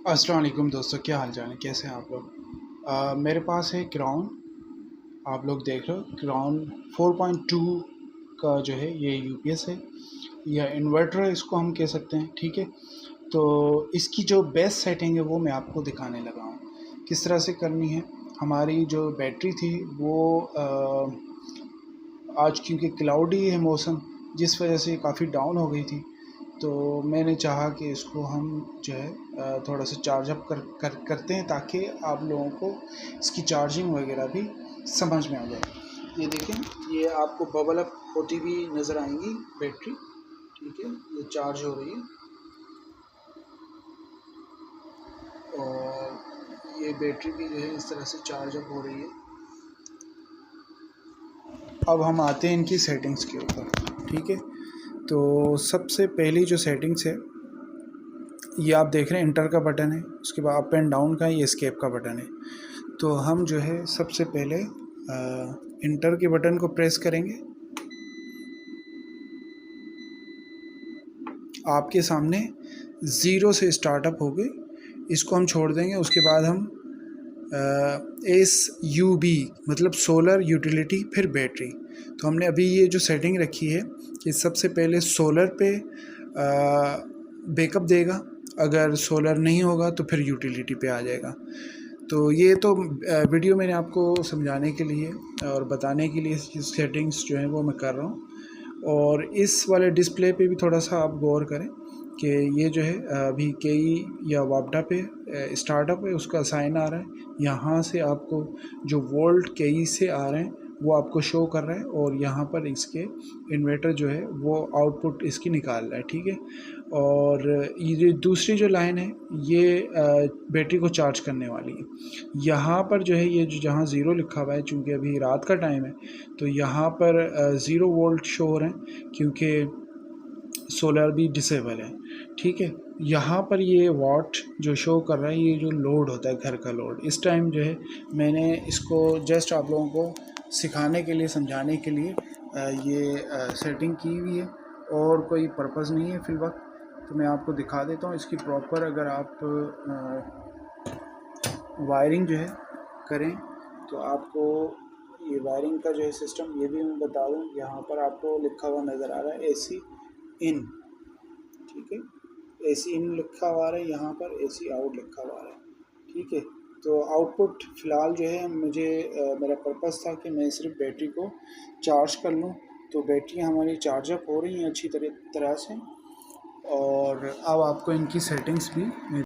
अस्सलाम वालेकुम दोस्तों, क्या हाल चाल है? कैसे हैं आप लोग? मेरे पास है क्राउन। आप लोग देख रहे हो क्राउन 4.2 का जो है ये यूपीएस है या इन्वर्टर इसको हम कह सकते हैं। ठीक है, तो इसकी जो बेस्ट सेटिंग है वो मैं आपको दिखाने लगा हूँ किस तरह से करनी है। हमारी जो बैटरी थी वो आज क्योंकि क्लाउडी है मौसम, जिस वजह से काफ़ी डाउन हो गई थी, तो मैंने चाहा कि इसको हम जो है थोड़ा सा चार्ज अप करते हैं ताकि आप लोगों को इसकी चार्जिंग वगैरह भी समझ में आ जाए। ये देखें, ये आपको बबल अप होती हुई नज़र आएंगी बैटरी। ठीक है, ये चार्ज हो रही है और ये बैटरी भी जो है इस तरह से चार्ज अप हो रही है। अब हम आते हैं इनकी सेटिंग्स के ऊपर। ठीक है, तो सबसे पहली जो सेटिंग्स है ये आप देख रहे हैं, इंटर का बटन है, उसके बाद अप एंड डाउन का, ये एस्केप का बटन है। तो हम जो है सबसे पहले इंटर के बटन को प्रेस करेंगे। आपके सामने ज़ीरो से स्टार्टअप हो गए, इसको हम छोड़ देंगे। उसके बाद हम SUB मतलब सोलर यूटिलिटी फिर बैटरी। तो हमने अभी ये जो सेटिंग रखी है कि सबसे पहले सोलर पे बैकअप देगा, अगर सोलर नहीं होगा तो फिर यूटिलिटी पे आ जाएगा। तो ये तो वीडियो मैंने आपको समझाने के लिए और बताने के लिए सेटिंग्स जो हैं वो मैं कर रहा हूँ। और इस वाले डिस्प्ले पे भी थोड़ा सा आप गौर करें कि ये जो है अभी केई या वापडा पे स्टार्टअप है, उसका साइन आ रहा है। यहाँ से आपको जो वोल्ट केई से आ रहे हैं वो आपको शो कर रहा है और यहाँ पर इसके इन्वर्टर जो है वो आउटपुट इसकी निकाल रहा है। ठीक है, और ये दूसरी जो लाइन है ये बैटरी को चार्ज करने वाली है। यहाँ पर जो है ये जो जहाँ ज़ीरो लिखा हुआ है, चूँकि अभी रात का टाइम है तो यहाँ पर 0 वोल्ट शो हो रहे हैं क्योंकि सोलर भी डिसेबल है। ठीक है, यहाँ पर ये वाट जो शो कर रहा है, ये जो लोड होता है घर का लोड, इस टाइम जो है मैंने इसको जस्ट आप लोगों को सिखाने के लिए, समझाने के लिए ये सेटिंग की हुई है और कोई पर्पज़ नहीं है फ़िलवक्त। तो मैं आपको दिखा देता हूँ इसकी प्रॉपर। अगर आप वायरिंग जो है करें तो आपको ये वायरिंग का जो है सिस्टम ये भी मैं बता दूँ। यहाँ पर आपको लिखा हुआ नज़र आ रहा है AC इन। ठीक है, AC इन लिखा हुआ है, यहाँ पर AC आउट लिखा हुआ है। ठीक है, तो आउटपुट फ़िलहाल जो है मुझे मेरा पर्पज़ था कि मैं सिर्फ बैटरी को चार्ज कर लूँ। तो बैटरियाँ हमारी चार्ज अप हो रही हैं अच्छी तरह से। और अब आपको इनकी सेटिंग्स भी